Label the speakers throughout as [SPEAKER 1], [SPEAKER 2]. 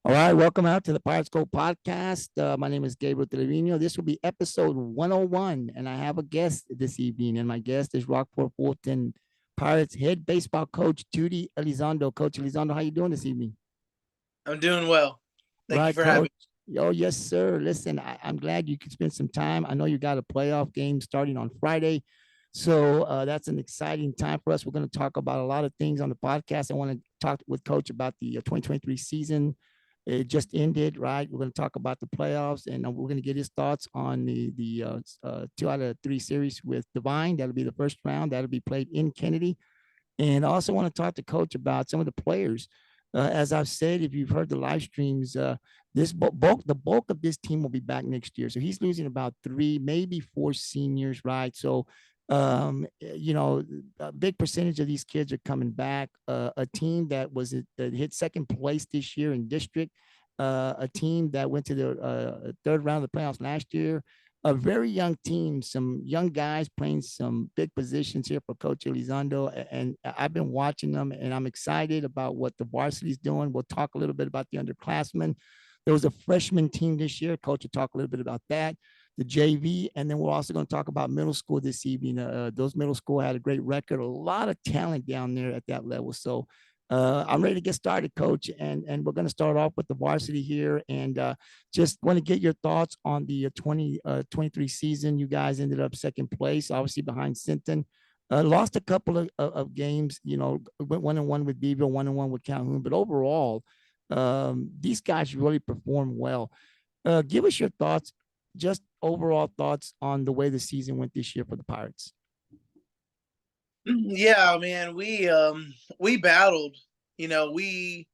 [SPEAKER 1] All right, welcome out to the Pirates Go podcast. My name is Gabriel Trevino. This will be episode 101, and I have a guest this evening, and my guest is Rockport-Fulton Pirates head baseball coach, Judy Elizondo. Coach Elizondo, how you doing this evening?
[SPEAKER 2] I'm doing well. Thank you
[SPEAKER 1] Right,
[SPEAKER 2] for
[SPEAKER 1] coach.
[SPEAKER 2] having
[SPEAKER 1] Oh, yes, sir. Listen, I'm glad you could spend some time. I know you got a playoff game starting on Friday. So that's an exciting time for us. We're going to talk about a lot of things on the podcast. I want to talk with Coach about the 2023 season. It just ended, right? We're going to talk about the playoffs, and we're going to get his thoughts on the 2 out of 3 series with Devine. That'll be the first round. That'll be played in Kennedy. And I also want to talk to Coach about some of the players. As I've said, if you've heard the live streams, the bulk of this team will be back next year. So he's losing about 3, maybe 4 seniors, right? So, a big percentage of these kids are coming back. A team that hit second place this year in district, a team that went to the third round of the playoffs last year, a very young team, some young guys playing some big positions here for Coach Elizondo. And I've been watching them, and I'm excited about what the varsity is doing. We'll talk a little bit about the underclassmen. There was a freshman team this year. Coach will talk a little bit about that, the JV, and then we're also going to talk about middle school this evening. Those middle school had a great record, a lot of talent down there at that level. So I'm ready to get started, Coach, and we're going to start off with the varsity here, and just want to get your thoughts on the 2023 season. You guys ended up second place, obviously behind Sinton. Lost a couple of games, went 1-1 with Beeville, 1-1 with Calhoun, but overall, these guys really performed well. Give us your thoughts, just overall thoughts on the way the season went this year for the Pirates.
[SPEAKER 2] Yeah, man, we battled. We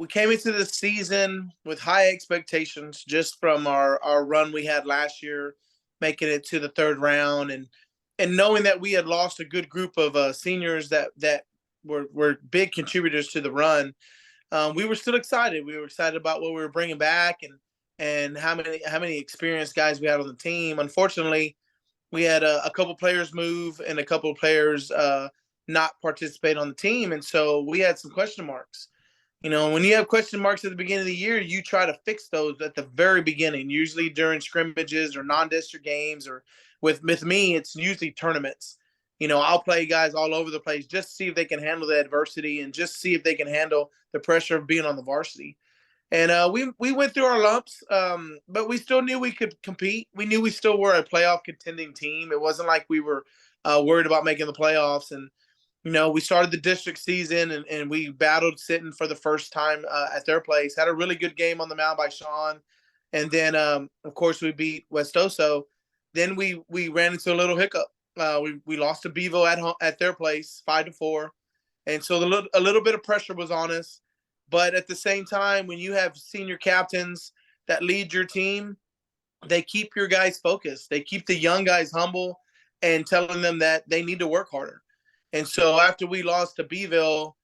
[SPEAKER 2] came into the season with high expectations just from our run we had last year, making it to the third round, and knowing that we had lost a good group of seniors that were big contributors to the run. We were still excited. We were excited about what we were bringing back and how many experienced guys we had on the team. Unfortunately, we had a couple players move and a couple of players not participate on the team, and so we had some question marks. When you have question marks at the beginning of the year, you try to fix those at the very beginning, usually during scrimmages or non-district games, or with me, it's usually tournaments. I'll play guys all over the place just to see if they can handle the adversity and just see if they can handle the pressure of being on the varsity. And we went through our lumps, but we still knew we could compete. We knew we still were a playoff contending team. It wasn't like we were worried about making the playoffs. And we started the district season and we battled Sinton for the first time at their place. Had a really good game on the mound by Sean, and then of course we beat West Oso. Then we ran into a little hiccup. We lost to Bevo at their place 5-4, and so a little bit of pressure was on us. But at the same time, when you have senior captains that lead your team, they keep your guys focused. They keep the young guys humble and telling them that they need to work harder. And so after we lost to Beeville,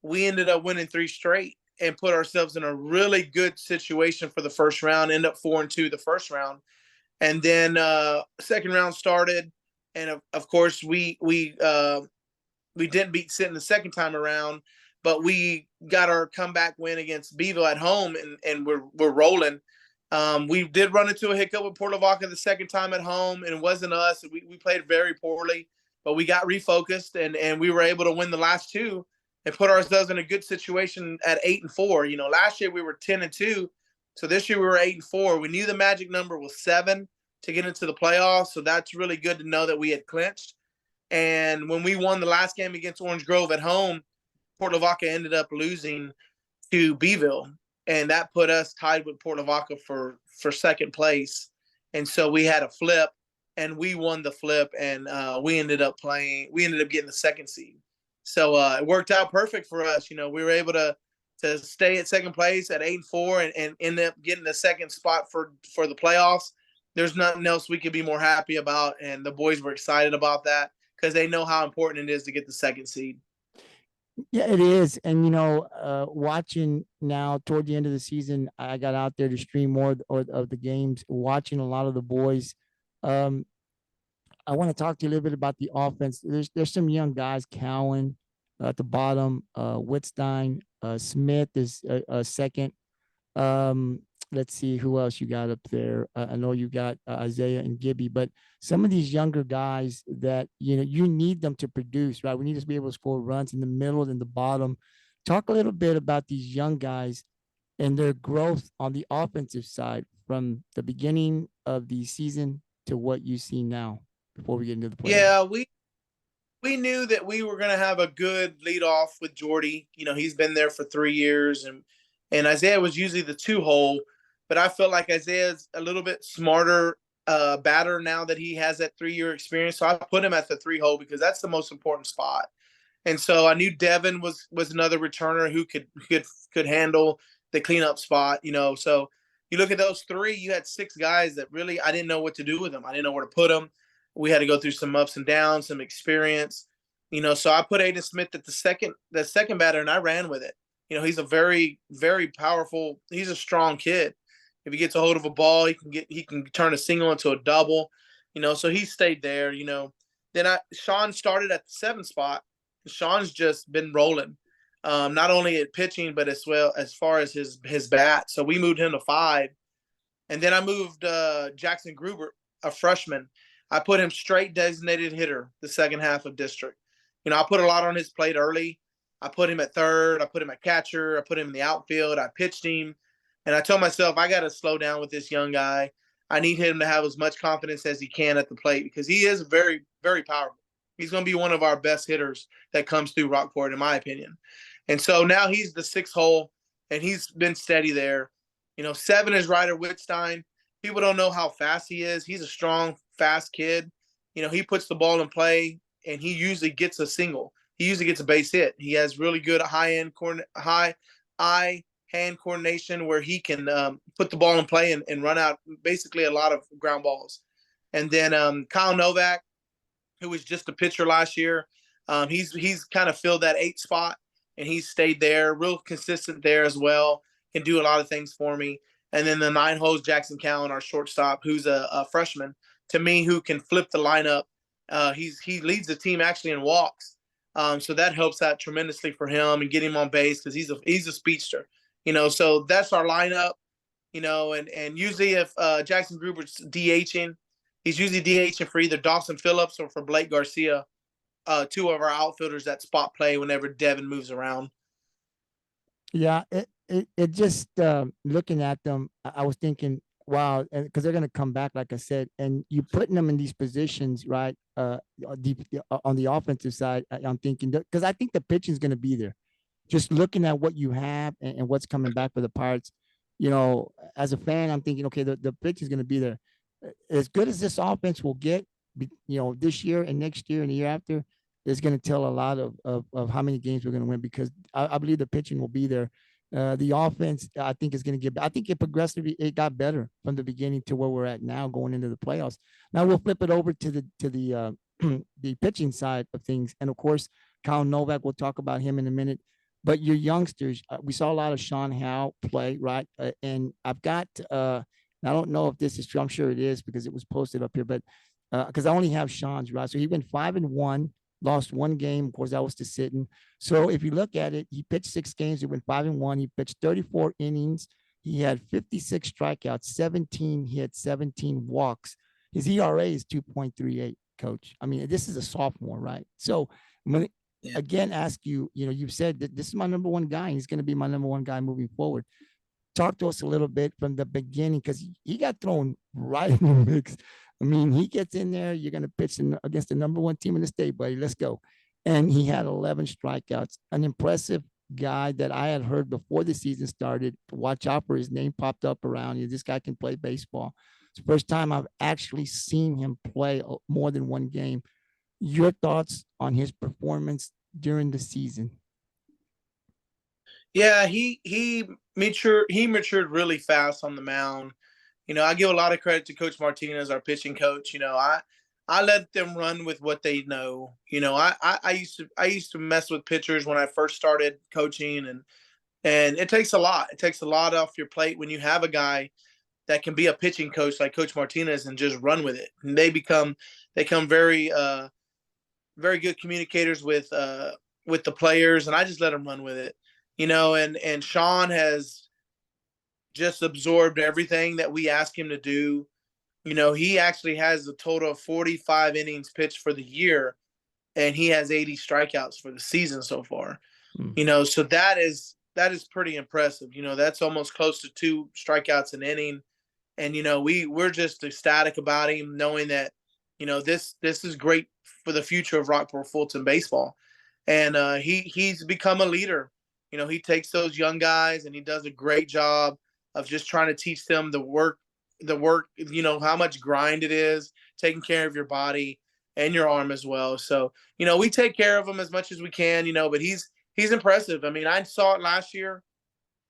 [SPEAKER 2] we ended up winning 3 straight and put ourselves in a really good situation for the first round. End up 4-2 the first round, and then second round started, and of course we didn't beat Sinton the second time around, but we got our comeback win against Beeville at home, and we're rolling. We did run into a hiccup with Port Lavaca the second time at home, and it wasn't us. We played very poorly, but we got refocused, and we were able to win the last 2 and put ourselves in a good situation at 8-4. Last year we were 10-2, so this year we were 8-4. We knew the magic number was 7 to get into the playoffs, so that's really good to know that we had clinched. And when we won the last game against Orange Grove at home, Port Lavaca ended up losing to Beeville, and that put us tied with Port Lavaca for second place. And so we had a flip, and we won the flip, and we ended up getting the second seed. So it worked out perfect for us. We were able to stay at second place at 8-4 and end up getting the second spot for the playoffs. There's nothing else we could be more happy about, and the boys were excited about that because they know how important it is to get the second seed.
[SPEAKER 1] Yeah, it is. And, watching now toward the end of the season, I got out there to stream more of the games, watching a lot of the boys. Um, I want to talk to you a little bit about the offense. There's some young guys, Cowan at the bottom, Wittstein, Smith is a second. Um, let's see who else you got up there. I know you got Isaiah and Gibby, but some of these younger guys that you need them to produce, right? We need to be able to score runs in the middle and the bottom. Talk a little bit about these young guys and their growth on the offensive side from the beginning of the season to what you see now before we get into the playoffs.
[SPEAKER 2] Yeah, we knew that we were going to have a good lead off with Jordy. He's been there for 3 years, and Isaiah was usually the 2 hole, but I felt like Isaiah's a little bit smarter batter now that he has that 3 year experience. So I put him at the 3 hole because that's the most important spot. And so I knew Devin was another returner who could handle the cleanup spot. So you look at those three, you had 6 guys that really I didn't know what to do with them. I didn't know where to put them. We had to go through some ups and downs, some experience. So I put Aiden Smith at the second batter, and I ran with it. He's a very, very powerful. He's a strong kid. If he gets a hold of a ball, he can turn a single into a double. So he stayed there. Then Sean started at the 7 spot. Sean's just been rolling, not only at pitching but as well as far as his bat. So we moved him to 5, and then I moved Jackson Gruber, a freshman. I put him straight designated hitter the second half of district. I put a lot on his plate early. I put him at third. I put him at catcher. I put him in the outfield. I pitched him, and I told myself I got to slow down with this young guy. I need him to have as much confidence as he can at the plate because he is very, very powerful. He's going to be one of our best hitters that comes through Rockport, in my opinion. And so now he's the 6 hole, and he's been steady there. 7 is Ryder Wittstein. People don't know how fast he is. He's a strong, fast kid. He puts the ball in play, and he usually gets a single. He usually gets a base hit. He has really good high eye hand coordination where he can put the ball in play and run out basically a lot of ground balls. And then Kyle Novak, who was just a pitcher last year, he's kind of filled that 8 spot, and he's stayed there, real consistent there as well. Can do a lot of things for me. And then the 9 holes, Jackson Cowan, our shortstop, who's a freshman, to me, who can flip the lineup. He leads the team actually in walks, so that helps out tremendously for him and get him on base because he's a speedster. So that's our lineup. And usually if Jackson Gruber's DHing, he's usually DHing for either Dawson Phillips or for Blake Garcia, 2 of our outfielders that spot play whenever Devin moves around.
[SPEAKER 1] Yeah, it just looking at them, I was thinking, wow, because they're going to come back, like I said, and you putting them in these positions, right? On the offensive side, I'm thinking because I think the pitching is going to be there. Just looking at what you have and what's coming back for the Pirates, as a fan, I'm thinking, okay, the pitch is going to be there. As good as this offense will get, this year and next year and the year after, is going to tell a lot of how many games we're going to win because I believe the pitching will be there. The offense, I think, is going to I think it got better from the beginning to where we're at now going into the playoffs. Now we'll flip it over to the the pitching side of things. And of course, Kyle Novak, we'll talk about him in a minute. But your youngsters, we saw a lot of Sean Howell play, right? And I've got, I don't know if this is true. I'm sure it is because it was posted up here, but because I only have Sean's, right? So he went 5-1, lost 1 game. Of course, that was to Sitten. So if you look at it, he pitched 6 games. He went 5-1. He pitched 34 innings. He had 56 strikeouts, 17 hits, 17 walks. His ERA is 2.38, coach. I mean, this is a sophomore, right? So when again ask you, you've said that this is my number 1 guy. He's going to be my number 1 guy moving forward. Talk to us a little bit from the beginning because he got thrown right in the mix. I mean, he gets in there, you're going to pitch against the number 1 team in the state, buddy. Let's go. And he had 11 strikeouts, an impressive guy that I had heard before the season started. Watch out for his name popped up around you. This guy can play baseball. It's the first time I've actually seen him play more than 1 game. Your thoughts on his performance during the season?
[SPEAKER 2] Yeah, he matured really fast on the mound. I give a lot of credit to Coach Martinez, our pitching coach. I let them run with what they know. I used to mess with pitchers when I first started coaching, and it takes a lot. It takes a lot off your plate when you have a guy that can be a pitching coach like Coach Martinez and just run with it. And they become very very good communicators with the players, and I just let them run with it. And Sean has just absorbed everything that we asked him to do. He actually has a total of 45 innings pitched for the year, and he has 80 strikeouts for the season so far.
[SPEAKER 1] Mm.
[SPEAKER 2] So that is pretty impressive. That's almost close to 2 strikeouts an inning. And we're just ecstatic about him, knowing that this is great for the future of Rockport-Fulton baseball. And he's become a leader. He takes those young guys and he does a great job of just trying to teach them the work, how much grind it is, taking care of your body and your arm as well. So, we take care of him as much as we can, but he's impressive. I mean, I saw it last year.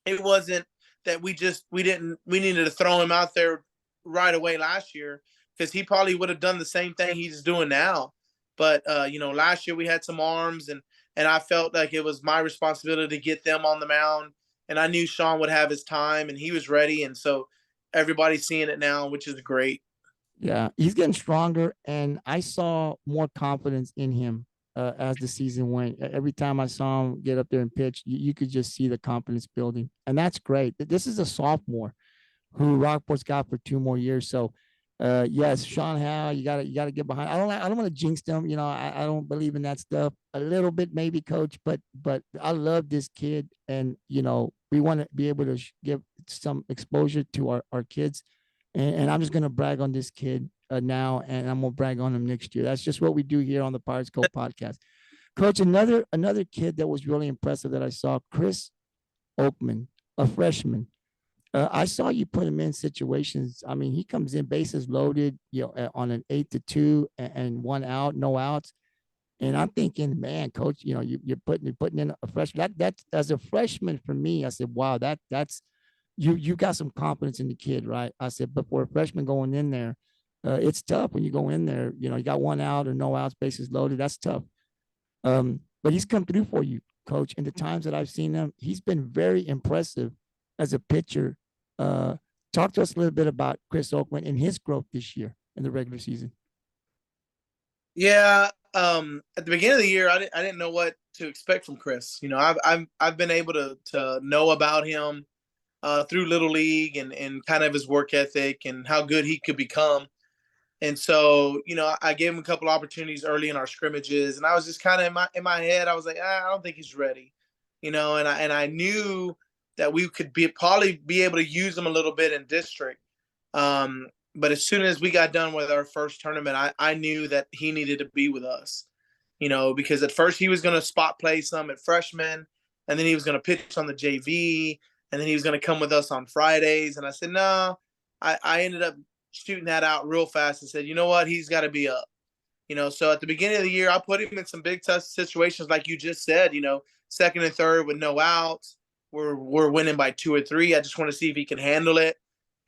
[SPEAKER 2] It wasn't that we needed to throw him out there right away last year, because he probably would have done the same thing he's doing now. But last year we had some arms, and I felt like it was my responsibility to get them on the mound, and I knew Sean would have his time and he was ready, and so everybody's seeing it now, which is great.
[SPEAKER 1] Yeah, he's getting stronger, and I saw more confidence in him as the season went. Every time I saw him get up there and pitch, you could just see the confidence building, and that's great. This is a sophomore who Rockport's got for 2 more years. So, yes, Sean Howell, you gotta get behind. I don't want to jinx them. I don't believe in that stuff. A little bit maybe, coach, but I love this kid, and we want to be able to give some exposure to our kids, and I'm just gonna brag on this kid now, and I'm gonna brag on him next year. That's just what we do here on the Pirates Cove podcast. Coach, another kid that was really impressive that I saw, Chris Oakman, a freshman. I saw you put him in situations. I mean, he comes in bases loaded, on an 8-2 and 1 out, no outs. And I'm thinking, man, coach, you're putting in a freshman. That's as a freshman for me. I said, wow, that's you got some confidence in the kid, right? I said, but for a freshman going in there, it's tough when you go in there. You got 1 out or no outs, bases loaded. That's tough. But he's come through for you, coach. And the times that I've seen him, he's been very impressive as a pitcher. Talk to us a little bit about Chris Oakman and his growth this year in the regular season.
[SPEAKER 2] Yeah, at the beginning of the year, I didn't know what to expect from Chris. I've been able to know about him through Little League and kind of his work ethic and how good he could become. And so, I gave him a couple opportunities early in our scrimmages, and I was just kind of in my head, I was like, I don't think he's ready, and I knew that we could probably be able to use him a little bit in district. But as soon as we got done with our first tournament, I knew that he needed to be with us, because at first he was going to spot play some at freshman, and then he was going to pitch on the JV, and then he was going to come with us on Fridays. And I said, no, I ended up shooting that out real fast and said, you know what, he's got to be up. So at the beginning of the year, I put him in some big tough situations, like you just said, second and third with no outs. We're winning by 2 or 3. I just want to see if he can handle it.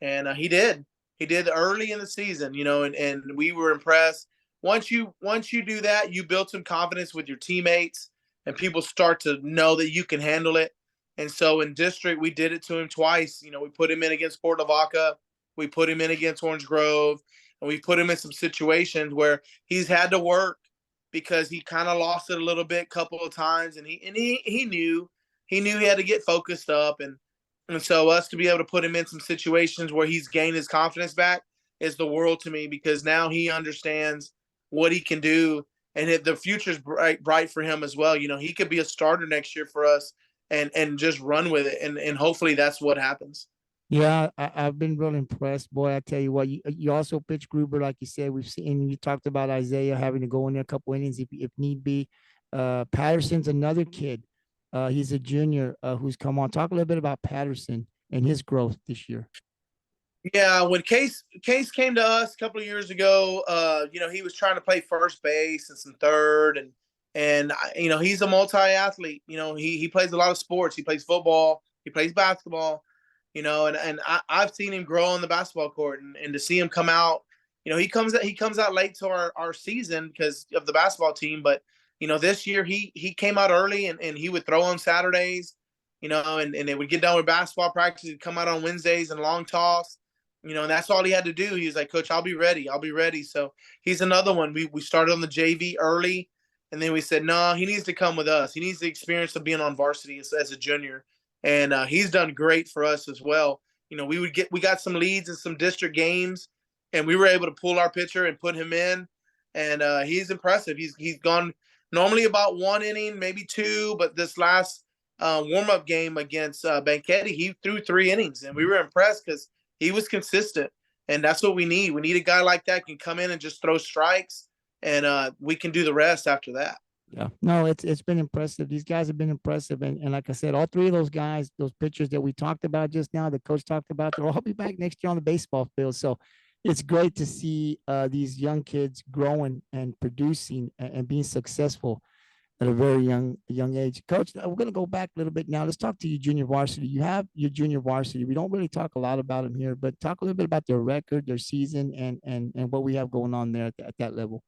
[SPEAKER 2] And he did. He did early in the season, and we were impressed. Once you do that, you build some confidence with your teammates, and people start to know that you can handle it. And so in district, we did it to him twice. We put him in against Port Lavaca. We put him in against Orange Grove, and we put him in some situations where he's had to work because he kind of lost it a little bit a couple of times, and he knew he had to get focused up, and so us to be able to put him in some situations where he's gained his confidence back is the world to me, because now he understands what he can do, and the future's bright for him as well. He could be a starter next year for us and just run with it, and hopefully that's what happens.
[SPEAKER 1] Yeah, I've been really impressed, boy. I tell you what, you also pitched Gruber, like you said. We've seen you talked about Isaiah having to go in there a couple innings if need be. Patterson's another kid. He's a junior who's come on. Talk a little bit about Patterson and his growth this year.
[SPEAKER 2] Yeah, when Case came to us a couple of years ago, he was trying to play first base and some third, and he's a multi-athlete. He plays a lot of sports. He plays football. He plays basketball. And I've seen him grow on the basketball court, and to see him come out, he comes out late to our season because of the basketball team. But this year he came out early, and he would throw on Saturdays, and they would get done with basketball practice. He'd come out on Wednesdays and long toss, and that's all he had to do. He was like, Coach, I'll be ready. So he's another one. We started on the JV early, and then we said, no, he needs to come with us. He needs the experience of being on varsity as a junior. And he's done great for us as well. we got some leads in some district games, and we were able to pull our pitcher and put him in, and he's impressive. He's gone normally about 1 inning, maybe two, but this last warm up game against Banquetti, he threw 3 innings, and we were impressed because he was consistent, and that's what we need. We need a guy like that can come in and just throw strikes, and we can do the rest after that.
[SPEAKER 1] Yeah, no, it's been impressive. These guys have been impressive, and like I said, all three of those guys, those pitchers that we talked about just now, the coach talked about, they'll all be back next year on the baseball field. So it's great to see these young kids growing and producing and being successful at a very young age. Coach, we're going to go back a little bit now. Let's talk to you, junior varsity. You have your junior varsity. We don't really talk a lot about them here, but talk a little bit about their record, their season, and what we have going on there at that level.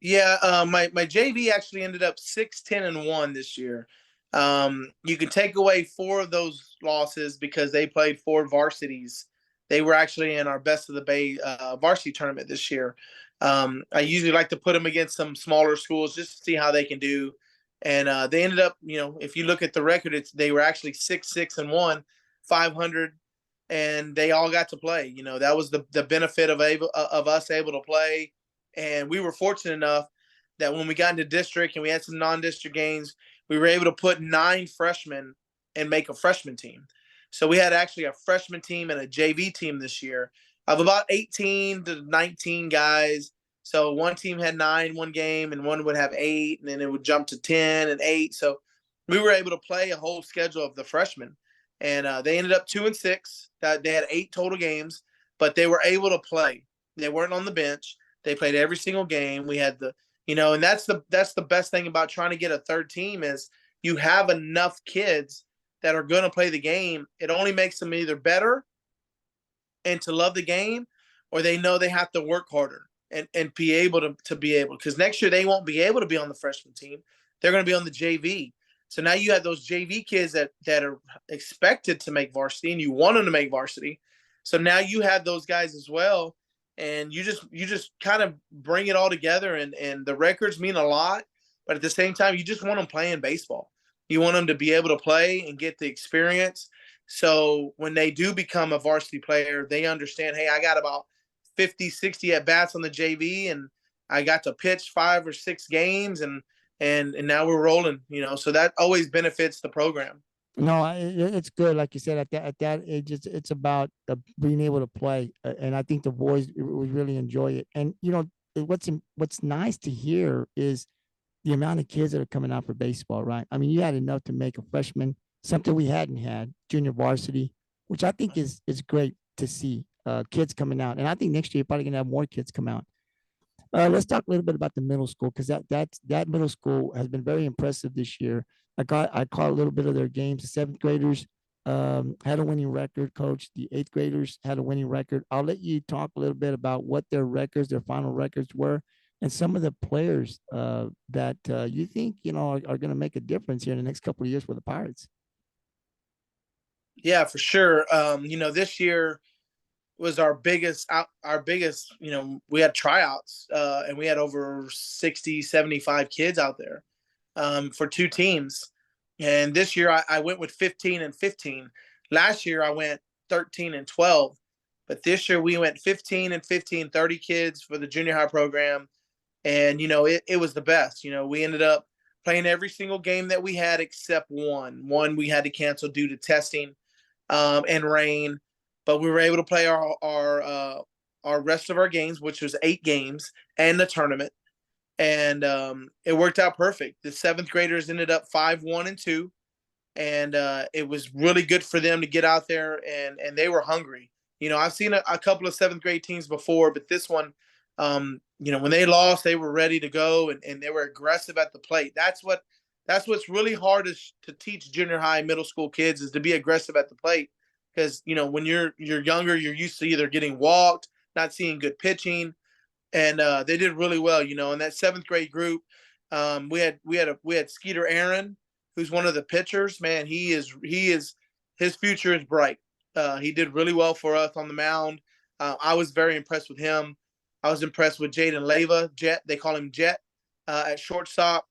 [SPEAKER 2] Yeah, my JV actually ended up 6-10-1 this year. You can take away 4 of those losses because they played 4 varsities. They were actually in our Best of the Bay varsity tournament this year. I usually like to put them against some smaller schools just to see how they can do. And they ended up, if you look at the record, they were actually 6-6-1, 500, and they all got to play. That was the benefit of us able to play. And we were fortunate enough that when we got into district and we had some non-district games, we were able to put 9 freshmen and make a freshman team. So we had actually a freshman team and a JV team this year of about 18 to 19 guys. So one team had 9 one game, and one would have 8, and then it would jump to 10 and 8. So we were able to play a whole schedule of the freshmen. And they ended up 2-6. They had 8 total games, but they were able to play. They weren't on the bench. They played every single game. We had and that's the best thing about trying to get a third team is you have enough kids that are going to play the game. It only makes them either better and to love the game, or they know they have to work harder and be able to be able, because next year they won't be able to be on the freshman team. They're going to be on the JV. So now you have those JV kids that are expected to make varsity, and you want them to make varsity. So now you have those guys as well. And you just kind of bring it all together, and the records mean a lot, but at the same time, you just want them playing baseball. You want them to be able to play and get the experience. So when they do become a varsity player, they understand, hey, I got about 50, 60 at bats on the JV, and I got to pitch 5 or 6 games, and now we're rolling, so that always benefits the program.
[SPEAKER 1] No, it's good. Like you said, at that age, it's about being able to play, and I think the boys would really enjoy it. And what's nice to hear is the amount of kids that are coming out for baseball. Right? I mean, you had enough to make a freshman, something we hadn't had, junior varsity, which I think is great to see kids coming out. And I think next year you're probably gonna have more kids come out. Let's talk a little bit about the middle school, because that middle school has been very impressive this year. I caught a little bit of their games. The 7th graders had a winning record. Coach, the 8th graders had a winning record. I'll let you talk a little bit about what their final records were, and some of the players that you think are going to make a difference here in the next couple of years for the Pirates.
[SPEAKER 2] Yeah, for sure. This year was our biggest, we had tryouts, and we had over 60, 75 kids out there for 2 teams. And this year I went with 15-15. Last year I went 13-12, but this year we went 15-15, 30 kids for the junior high program. And, it was the best. We ended up playing every single game that we had except one. One we had to cancel due to testing and rain. But we were able to play our rest of our games, which was 8 games, and the tournament. And it worked out perfect. The 7th graders ended up 5-1-2, and it was really good for them to get out there, and they were hungry. I've seen a couple of 7th grade teams before, but this one, when they lost, they were ready to go, and they were aggressive at the plate. That's what's really hard to teach junior high, middle school kids, is to be aggressive at the plate. Because when you're younger, you're used to either getting walked, not seeing good pitching, and they did really well. In that 7th grade group, we had Skeeter Aaron, who's one of the pitchers. Man, his future is bright. He did really well for us on the mound. I was very impressed with him. I was impressed with Jaden Leyva, Jet. They call him Jet at shortstop.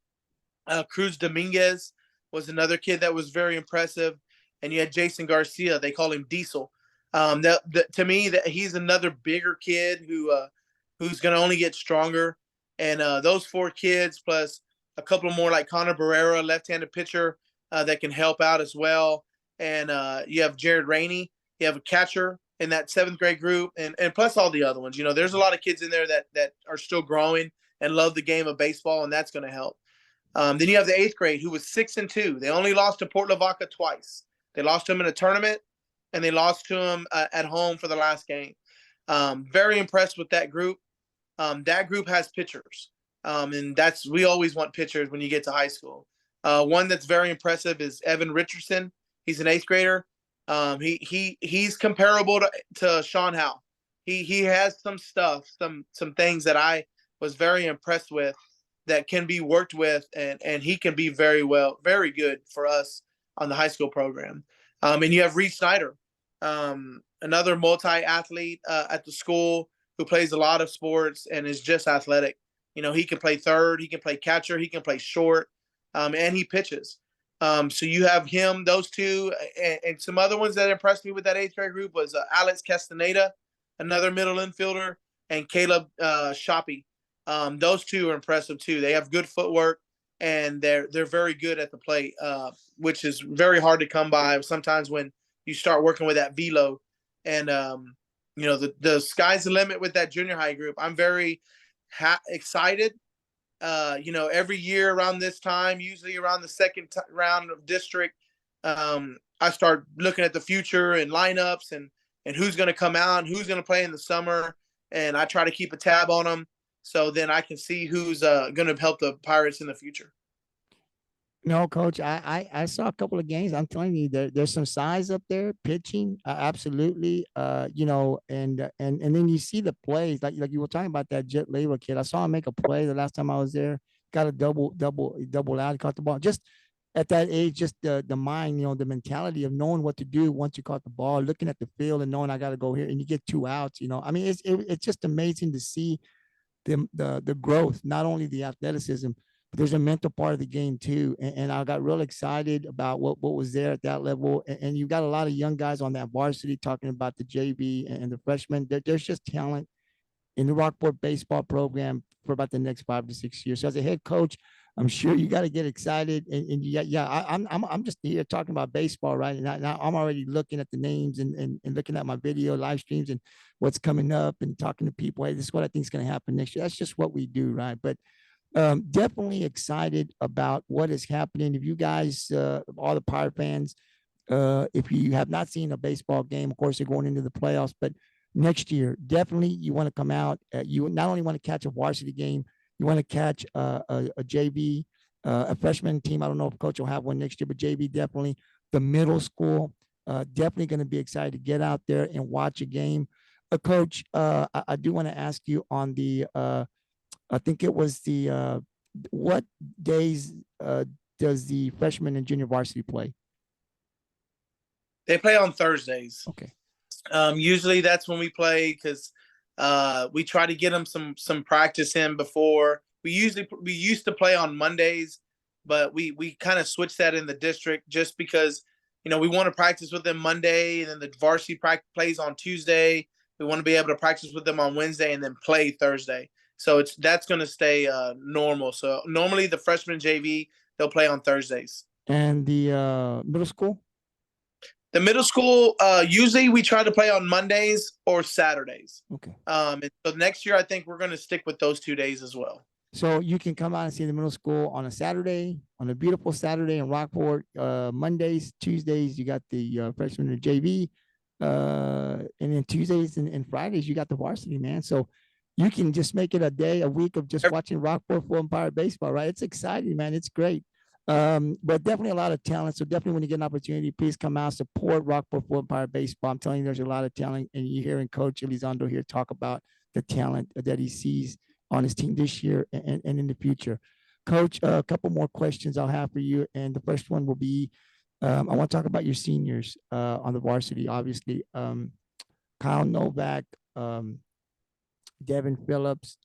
[SPEAKER 2] Cruz Dominguez was another kid that was very impressive. and you had Jason Garcia. They call him Diesel. To me, that he's another bigger kid who's going to only get stronger. And those 4 kids plus a couple more like Connor Barrera, left-handed pitcher that can help out as well. And you have Jared Rainey. You have a catcher in that 7th grade group, and plus all the other ones. There's a lot of kids in there that are still growing and love the game of baseball, and that's going to help. Then you have the 8th grade who was 6-2. They only lost to Port Lavaca twice. They lost to him in a tournament, and they lost to him at home for the last game. Very impressed with that group. That group has pitchers, and we always want pitchers when you get to high school. One that's very impressive is Evan Richardson. He's an 8th grader. He's comparable to Sean Howell. He has some stuff, some things that I was very impressed with that can be worked with, and he can be very good for us on the high school program. And you have Reed Snyder, another multi-athlete at the school who plays a lot of sports and is just athletic. He can play third, he can play catcher, he can play short, and he pitches. So you have him, those two, and some other ones that impressed me with that 8th grade group was Alex Castaneda, another middle infielder, and Caleb Shoppy. Those two are impressive too. They have good footwork, and they're very good at the plate, which is very hard to come by sometimes when you start working with that velo. And the sky's the limit with that junior high group. I'm very excited. Every year around this time, usually around the second round of district, I start looking at the future and lineups and who's going to come out and who's going to play in the summer. And I try to keep a tab on them so then I can see who's going to help the Pirates in the future.
[SPEAKER 1] No, Coach, I saw a couple of games. I'm telling you, there's some size up there, pitching, absolutely. And then you see the plays, like you were talking about that Jet Labor kid. I saw him make a play the last time I was there. Got a double out, caught the ball. Just at that age, just the mind, the mentality of knowing what to do once you caught the ball, looking at the field and knowing I got to go here, and you get 2 outs. I mean, it's just amazing to see the growth, not only the athleticism, but there's a mental part of the game too. And I got real excited about what was there at that level. And you got a lot of young guys on that varsity talking about the JV and the freshmen. There's just talent in the Rockport baseball program for about the next 5 to 6 years. So as a head coach, I'm sure you got to get excited. And I'm just here talking about baseball, right? And now I'm already looking at the names and looking at my video live streams and what's coming up and talking to people. Hey, this is what I think is going to happen next year. That's just what we do, right? But definitely excited about what is happening. If you guys, all the Pirate fans, if you have not seen a baseball game, of course, you're going into the playoffs, but next year, definitely you want to come out. You not only want to catch a varsity game, you want to catch a JV, a freshman team. I don't know if Coach will have one next year, but JV definitely. The middle school, definitely going to be excited to get out there and watch a game. Coach, I do want to ask you on the I think it was what days does the freshman and junior varsity play?
[SPEAKER 2] They play on Thursdays.
[SPEAKER 1] Okay.
[SPEAKER 2] Usually that's when we play because we try to get them some practice in before. We used to play on Mondays, but we kind of switched that in the district just because we want to practice with them Monday, and then the varsity plays on Tuesday. We want to be able to practice with them on Wednesday and then play Thursday. So that's going to stay normal. So normally the freshman JV, they'll play on Thursdays.
[SPEAKER 1] And the middle school?
[SPEAKER 2] The middle school, usually we try to play on Mondays or Saturdays.
[SPEAKER 1] Okay.
[SPEAKER 2] And so next year, I think we're going to stick with those 2 days as well.
[SPEAKER 1] So you can come out and see the middle school on a Saturday, on a beautiful Saturday in Rockport. Mondays, Tuesdays, you got the freshman and JV. And then Tuesdays and Fridays, you got the varsity, man. So you can just make it a week of just watching Rockport-Fulton Pirate baseball, right? It's exciting, man. It's great. But definitely a lot of talent. So definitely when you get an opportunity, please come out, support Rockport-Fulton Pirate baseball. I'm telling you, there's a lot of talent. And you're hearing Coach Elizondo here talk about the talent that he sees on his team this year and in the future. Coach, a couple more questions I'll have for you. And the first one will be, I want to talk about your seniors on the varsity, obviously. Kyle Novak, Devin Phillips,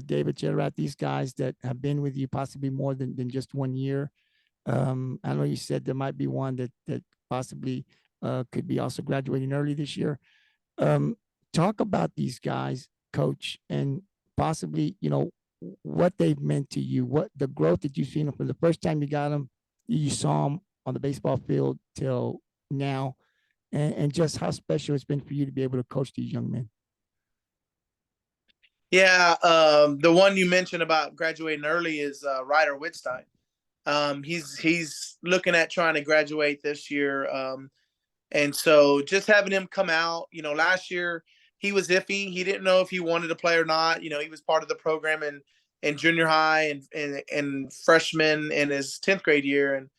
[SPEAKER 1] David Chedrat, these guys that have been with you possibly more than just 1 year. I know you said there might be one that possibly could be also graduating early this year. Um, Talk about these guys, coach, and possibly, what they've meant to you, what the growth that you've seen from the first time you got them, you saw them on the baseball field till now, and just how special it's been for you to be able to coach these young men.
[SPEAKER 2] Yeah, the one you mentioned about graduating early is Ryder Wittstein. He's looking at trying to graduate this year. And so just having him come out, last year he was iffy. He didn't know if he wanted to play or not. He was part of the program in junior high and freshman in his 10th grade year. And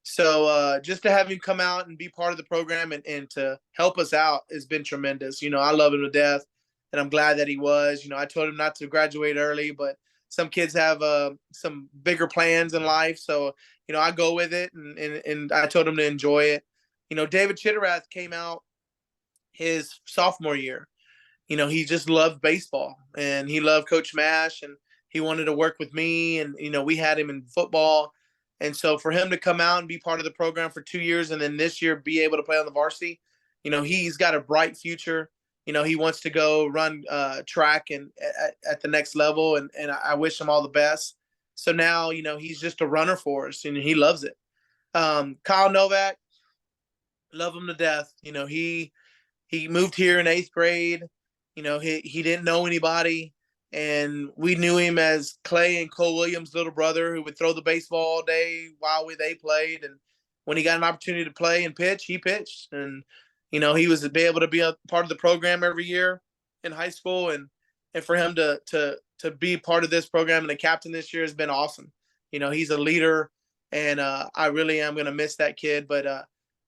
[SPEAKER 2] so just to have him come out and be part of the program and to help us out has been tremendous. I love him to death, and I'm glad that he was. I told him not to graduate early, but some kids have some bigger plans in life. So, I go with it, and I told him to enjoy it. David Chitterath came out his sophomore year. He just loved baseball, and he loved Coach Mash, and he wanted to work with me. And, we had him in football. And so for him to come out and be part of the program for 2 years and then this year be able to play on the varsity, he's got a bright future. He wants to go run track and at the next level, and I wish him all the best. So now, he's just a runner for us, and he loves it. Kyle Novak, love him to death. He moved here in 8th grade. He didn't know anybody, and we knew him as Clay and Cole Williams' little brother, who would throw the baseball all day while they played. And when he got an opportunity to play and pitch, he pitched. And he was to be able to be a part of the program every year in high school, and for him to be part of this program and a captain this year has been awesome. He's a leader, and I really am going to miss that kid, but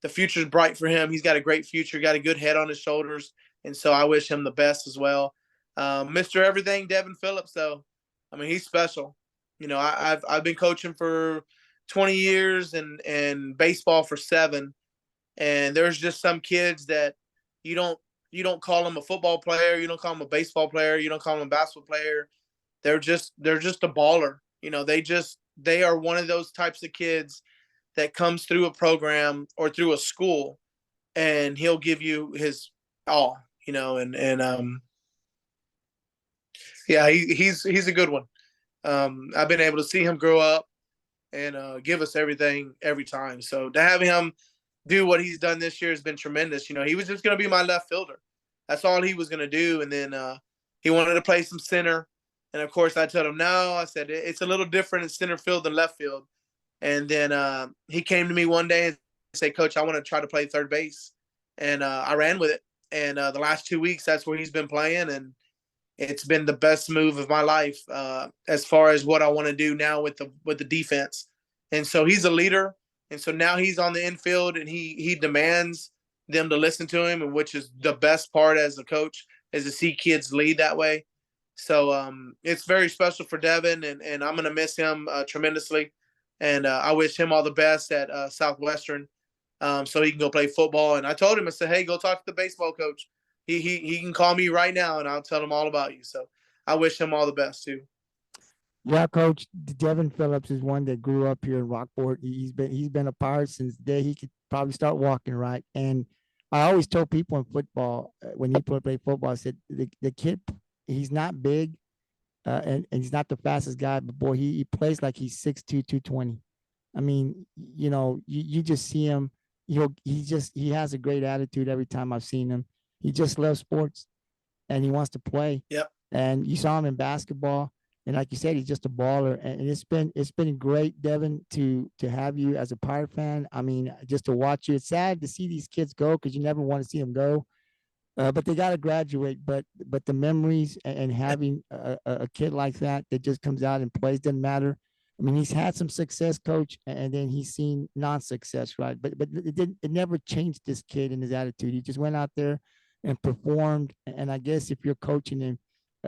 [SPEAKER 2] the future's bright for him. He's got a great future, got a good head on his shoulders, and so I wish him the best as well. Mr. Everything, Devin Phillips, though, I mean, he's special. I've been coaching for 20 years and baseball for 7, and there's just some kids that you don't call them a football player, you don't call them a baseball player, you don't call them a basketball player. They're just a baller. They are one of those types of kids that comes through a program or through a school, and he'll give you his all, and yeah, he's a good one. I've been able to see him grow up and give us everything every time. So to have him do what he's done this year has been tremendous. He was just going to be my left fielder. That's all he was going to do. And then he wanted to play some center. And of course I told him, no, I said, it's a little different in center field than left field. And then he came to me one day and said, Coach, I want to try to play third base. And I ran with it. And the last 2 weeks, that's where he's been playing. And it's been the best move of my life as far as what I want to do now with the defense. And so he's a leader. And so now he's on the infield, and he demands them to listen to him, and which is the best part as a coach, is to see kids lead that way. So it's very special for Devin, and I'm going to miss him tremendously. And I wish him all the best at Southwestern, so he can go play football. And I told him, I said, hey, go talk to the baseball coach. He can call me right now, and I'll tell him all about you. So I wish him all the best too.
[SPEAKER 1] Yeah, Coach, Devin Phillips is one that grew up here in Rockport. He's been a Pirate since the day he could probably start walking, right? And I always told people in football when he played football, I said the kid, he's not big, and he's not the fastest guy, but boy, he plays like he's 6'2", 220. I mean, you just see him. He has a great attitude every time I've seen him. He just loves sports, and he wants to play.
[SPEAKER 2] Yep.
[SPEAKER 1] And you saw him in basketball, and like you said, he's just a baller. And it's been great, Devin, to have you as a Pirate fan. I mean, just to watch you. It's sad to see these kids go because you never want to see them go. But they got to graduate. But the memories and having a kid like that just comes out and plays doesn't matter. I mean, he's had some success, Coach, and then he's seen non-success, right? But it never changed this kid and his attitude. He just went out there and performed. And I guess if you're coaching him,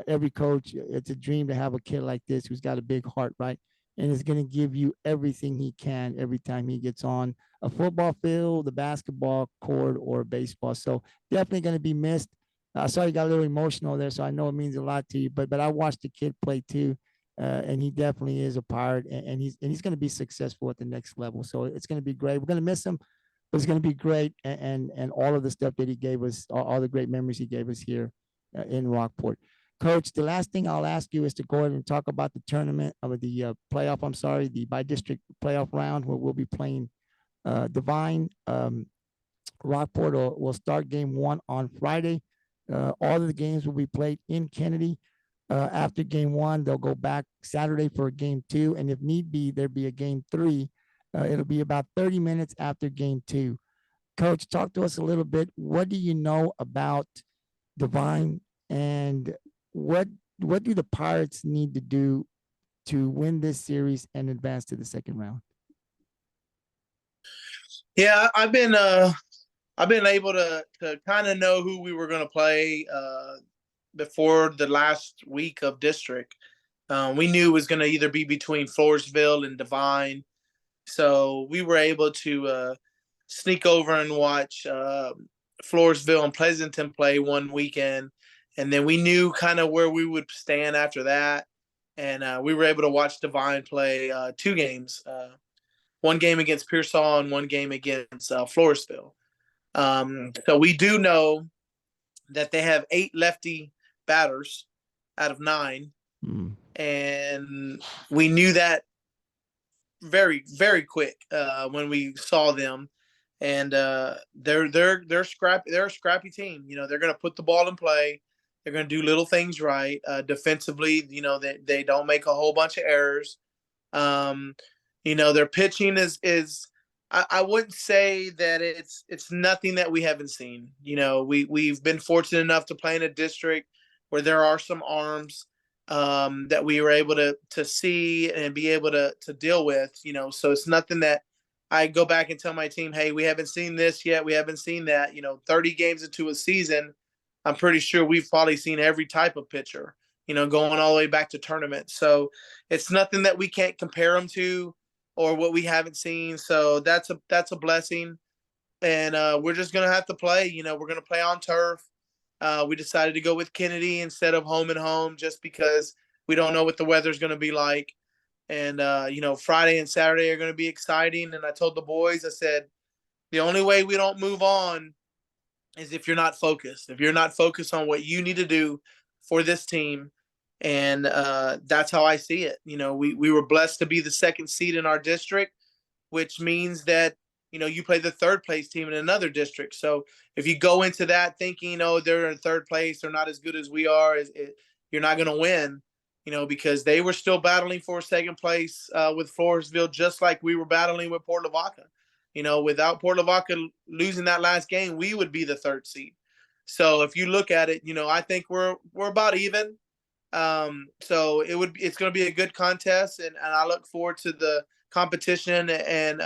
[SPEAKER 1] every coach, it's a dream to have a kid like this who's got a big heart, right? And is going to give you everything he can every time he gets on a football field, the basketball court, or baseball. So definitely going to be missed. I saw you got a little emotional there, so I know it means a lot to you. But I watched the kid play too, and he definitely is a Pirate, and he's going to be successful at the next level. So it's going to be great. We're going to miss him, but it's going to be great, and all of the stuff that he gave us, all the great memories he gave us here in Rockport. Coach, the last thing I'll ask you is to go ahead and talk about the tournament of the playoff. I'm sorry, the by district playoff round where we'll be playing Devine. Rockport will start game one on Friday. All of the games will be played in Kennedy. After game one, they'll go back Saturday for game two. And if need be, there'll be a game three. It'll be about 30 minutes after game two. Coach, talk to us a little bit. What do you know about Devine, and what do the Pirates need to do to win this series and advance to the second round?
[SPEAKER 2] Yeah, I've been able to kind of know who we were going to play before the last week of district. We knew it was going to either be between Floresville and Devine, so we were able to sneak over and watch Floresville and Pleasanton play one weekend, and then we knew kind of where we would stand after that, and we were able to watch Devine play two games, one game against Pearsall and one game against Floresville. So we do know that they have 8 lefty batters out of 9. And we knew that very, very quick when we saw them. And they're scrappy. They're a scrappy team. You know, they're going to put the ball in play. They're going to do little things right. Defensively, you know, they don't make a whole bunch of errors. You know, their pitching is I wouldn't say that it's nothing that we haven't seen. You know, we've been fortunate enough to play in a district where there are some arms that we were able to see and be able to deal with. You know, so it's nothing that I go back and tell my team, hey, we haven't seen this yet, we haven't seen that. You know, 30 games into a season, I'm pretty sure we've probably seen every type of pitcher. You know, going all the way back to tournaments. So it's nothing that we can't compare them to, or what we haven't seen. So that's a blessing. And we're just going to have to play. You know, we're going to play on turf. We decided to go with Kennedy instead of home and home just because we don't know what the weather's going to be like. And, you know, Friday and Saturday are going to be exciting. And I told the boys, I said, the only way we don't move on is if you're not focused. If you're not focused on what you need to do for this team. And that's how I see it. You know, we were blessed to be the second seed in our district, which means that, you know, you play the third place team in another district. So if you go into that thinking, oh, they're in third place, they're not as good as we are, you're not going to win, you know, because they were still battling for second place with Floresville, just like we were battling with Port Lavaca. You know, without Port Lavaca losing that last game, we would be the third seed. So if you look at it, you know, I think we're about even. So it's going to be a good contest, and I look forward to the competition. And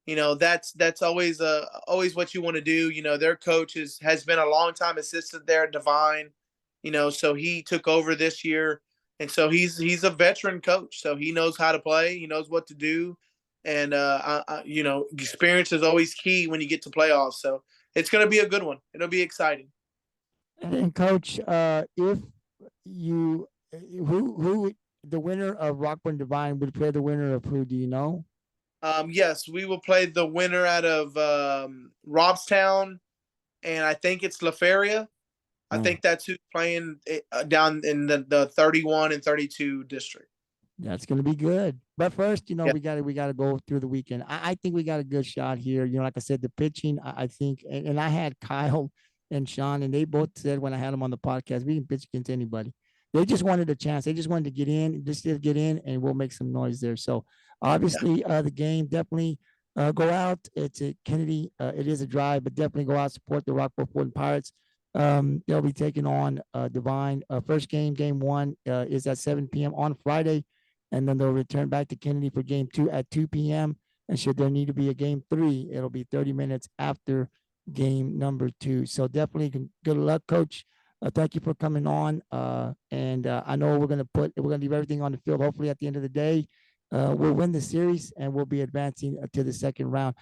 [SPEAKER 2] you know, that's always what you want to do. You know, their coach has been a long time assistant there at Devine. You know, so he took over this year, and so he's a veteran coach, so he knows how to play, he knows what to do, and you know, experience is always key when you get to playoffs. So it's going to be a good one. It'll be exciting.
[SPEAKER 1] And Coach, if you who the winner of Rockport and Devine would play the winner of who? Do you know?
[SPEAKER 2] Yes, we will play the winner out of Robstown, and I think it's La Feria. I think that's who's playing down in the 31 and 32 district.
[SPEAKER 1] That's going to be good. But first, you know,
[SPEAKER 2] Yeah.
[SPEAKER 1] we got to go through the weekend. I think we got a good shot here. You know, like I said, the pitching, I think, and I had Kyle and Sean, and they both said when I had them on the podcast, we can pitch against anybody. They just wanted a chance. They just wanted to get in, and we'll make some noise there. So obviously, the game definitely go out. It's at Kennedy. It is a drive, but definitely go out, support the Rockport-Fulton Pirates. They'll be taking on Devine. First game, game one, is at 7 p.m. on Friday, and then they'll return back to Kennedy for game two at 2 p.m. And should there need to be a game three, it'll be 30 minutes after game number 2. So definitely good luck, Coach. Thank you for coming on. And I know we're gonna leave everything on the field. Hopefully, at the end of the day, we'll win the series and we'll be advancing to the second round.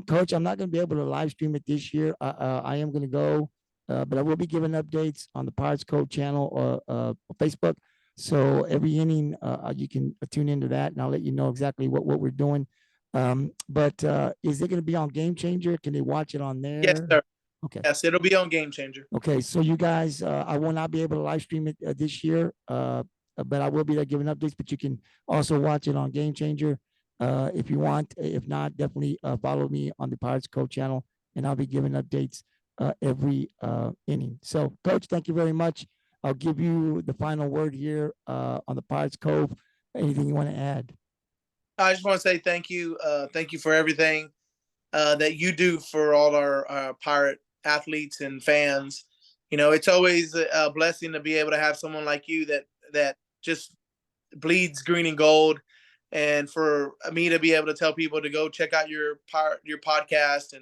[SPEAKER 1] Coach, I'm not gonna be able to live stream it this year. I am gonna go, but I will be giving updates on the Pirates Code channel or Facebook. So every inning, you can tune into that, and I'll let you know exactly what we're doing. But is it going to be on Game Changer? Can they watch it on
[SPEAKER 2] Yes,
[SPEAKER 1] there?
[SPEAKER 2] sir.
[SPEAKER 1] Okay.
[SPEAKER 2] Yes, it'll be on Game Changer.
[SPEAKER 1] Okay. So you guys, I will not be able to live stream it this year, but I will be there giving updates. But you can also watch it on Game Changer if you want. If not, definitely follow me on the Pirates Cove channel, and I'll be giving updates every inning. So, Coach, thank you very much. I'll give you the final word here on the Pirates Cove. Anything you want to add?
[SPEAKER 2] I just want to say thank you. Thank you for everything that you do for all our Pirate athletes and fans. You know, it's always a blessing to be able to have someone like you that just bleeds green and gold, and for me to be able to tell people to go check out your podcast,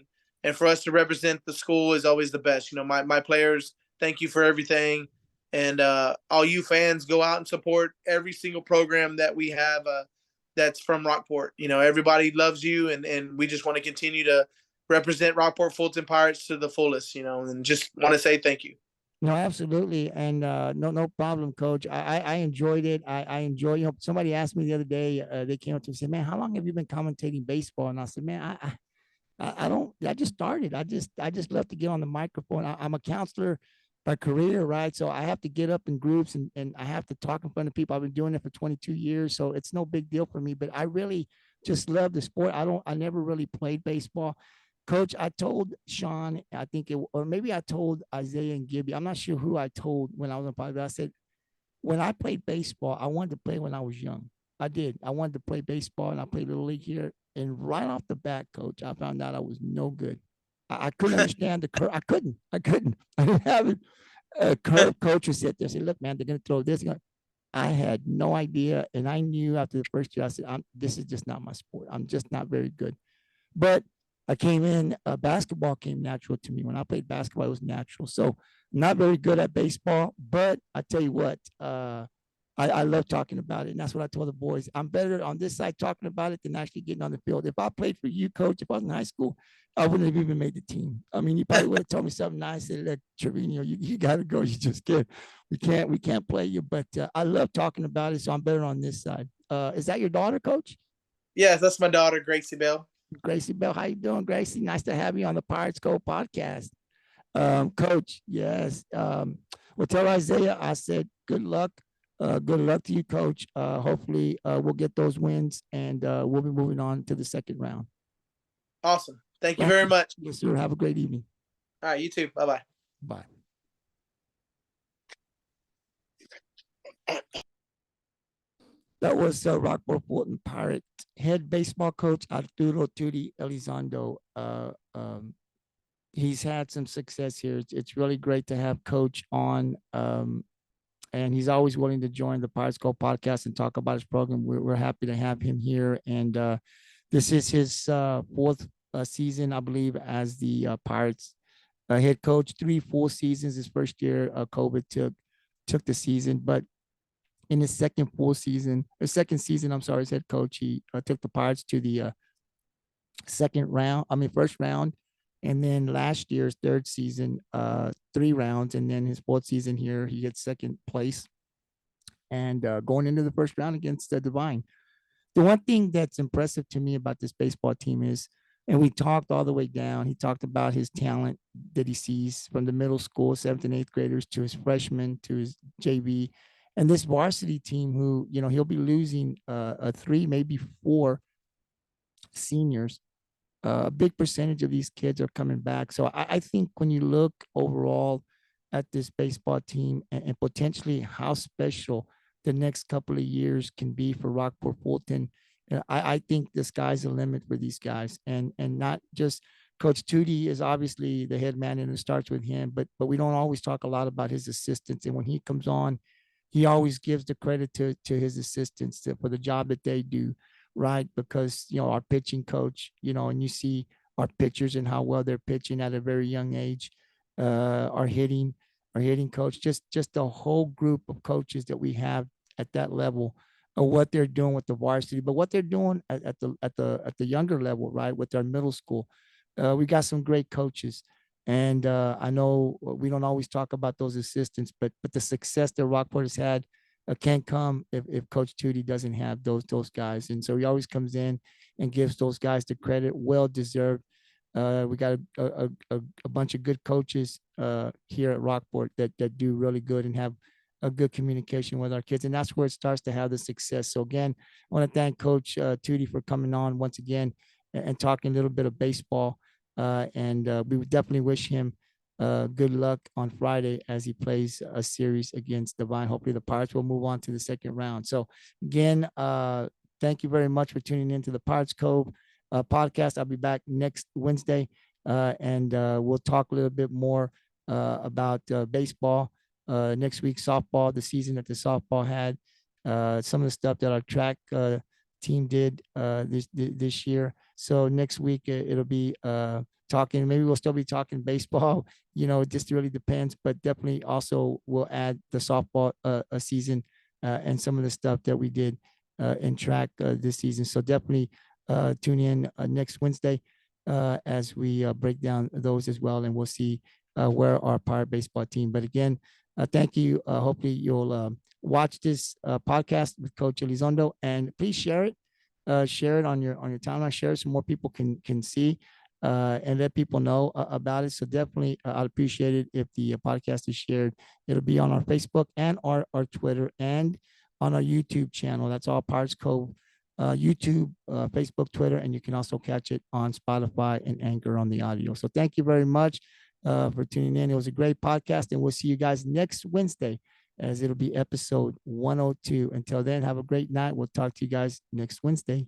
[SPEAKER 2] and for us to represent the school is always the best. You know, my players, thank you for everything, and all you fans, go out and support every single program that we have. That's from Rockport. You know, everybody loves you, and we just want to continue to represent Rockport-Fulton Pirates to the fullest. You know, and just want to say thank you.
[SPEAKER 1] No, absolutely, and no problem, Coach. I enjoyed it. I enjoy. You know, somebody asked me the other day. They came up to me and said, "Man, how long have you been commentating baseball?" And I said, "Man, I don't. I just started. I just love to get on the microphone. I'm a counselor by career, right? So I have to get up in groups and I have to talk in front of people. I've been doing it for 22 years, so it's no big deal for me. But I really just love the sport. I never really played baseball. Coach, I told Sean, I think it, or maybe I told Isaiah and Gibby. I'm not sure who I told when I was on podcast. I said, when I played baseball, I wanted to play when I was young. I did. I wanted to play baseball, and I played little league here. And right off the bat, Coach, I found out I was no good. I couldn't understand the curve. I couldn't. I couldn't. I didn't have it. A curve coach would sit there and say, "Look, man, they're going to throw this." I had no idea, and I knew after the first year, I said, "This is just not my sport. I'm just not very good." But I came in, basketball came natural to me. When I played basketball, it was natural. So not very good at baseball, but I tell you what, I love talking about it. And that's what I told the boys. I'm better on this side talking about it than actually getting on the field. If I played for you, Coach, if I was in high school, I wouldn't have even made the team. I mean, you probably would have told me something nice. Said, "Look, Trevino, you got to go. You just can't. We can't play you." But I love talking about it, so I'm better on this side. Is that your daughter, Coach?
[SPEAKER 2] Yes, that's my daughter, Gracie Bell.
[SPEAKER 1] Gracie Bell, how you doing, Gracie? Nice to have you on the Pirates Go podcast. Coach, yes. Well, tell Isaiah, I said, good luck. Good luck to you, Coach. Hopefully, we'll get those wins, and we'll be moving on to the second round.
[SPEAKER 2] Awesome. Thank you
[SPEAKER 1] Thank
[SPEAKER 2] very
[SPEAKER 1] you.
[SPEAKER 2] much.
[SPEAKER 1] Yes, sir. Have a great evening.
[SPEAKER 2] All right, you too. Bye bye.
[SPEAKER 1] Bye. That was Rockport-Fulton Pirate head baseball coach Arturo Tutti Elizondo. He's had some success here. It's really great to have Coach on, and he's always willing to join the Pirates Go podcast and talk about his program. We're happy to have him here, and this is his fourth season, I believe, as the Pirates head coach. 3 full seasons. His first year, COVID took the season, but in his second season, I'm sorry, as head coach, he took the Pirates to the first round. And then last year's third season, 3 rounds. And then his fourth season here, he gets second place and going into the first round against Devine. The one thing that's impressive to me about this baseball team is, and we talked all the way down, he talked about his talent that he sees from the middle school, 7th and 8th graders, to his freshmen, to his JV, and this varsity team who, he'll be losing 3, maybe 4 seniors. A big percentage of these kids are coming back. So I think when you look overall at this baseball team and potentially how special the next couple of years can be for Rockport-Fulton, I think the sky's the limit for these guys. And not just Coach Tutti is obviously the head man, and it starts with him, but we don't always talk a lot about his assistants. And when he comes on, he always gives the credit to his assistants for the job that they do, right? Because our pitching coach, and you see our pitchers and how well they're pitching at a very young age. Our hitting coach, just the whole group of coaches that we have at that level of what they're doing with the varsity, but what they're doing at the younger level, right, with our middle school. We got some great coaches. And I know we don't always talk about those assistants, but the success that Rockport has had can't come if Coach Tootie doesn't have those guys. And so he always comes in and gives those guys the credit, well deserved. We got a bunch of good coaches here at Rockport that do really good and have a good communication with our kids, and that's where it starts to have the success. So again, I want to thank Coach Tootie for coming on once again and talking a little bit of baseball. And we would definitely wish him good luck on Friday as he plays a series against Devine. Hopefully, the Pirates will move on to the second round. So again, thank you very much for tuning in to the Pirates Cove podcast. I'll be back next Wednesday, and we'll talk a little bit more about baseball. Next week, softball, the season that the softball had, some of the stuff that our track team did this year. So next week it'll be talking. Maybe we'll still be talking baseball. It just really depends. But definitely also we'll add the softball a season and some of the stuff that we did in track this season. So definitely tune in next Wednesday as we break down those as well, and we'll see where our Pirate baseball team. But again, thank you. Hopefully you'll watch this podcast with Coach Elizondo, and please share it. Share it on your timeline. Share it so more people can see and let people know about it. So definitely, I'd appreciate it if the podcast is shared. It'll be on our Facebook and our Twitter and on our YouTube channel. That's all Pirates Cove. YouTube, Facebook, Twitter, and you can also catch it on Spotify and Anchor on the audio. So thank you very much for tuning in. It was a great podcast, and we'll see you guys next Wednesday as it'll be episode 102. Until then, have a great night. We'll talk to you guys next Wednesday.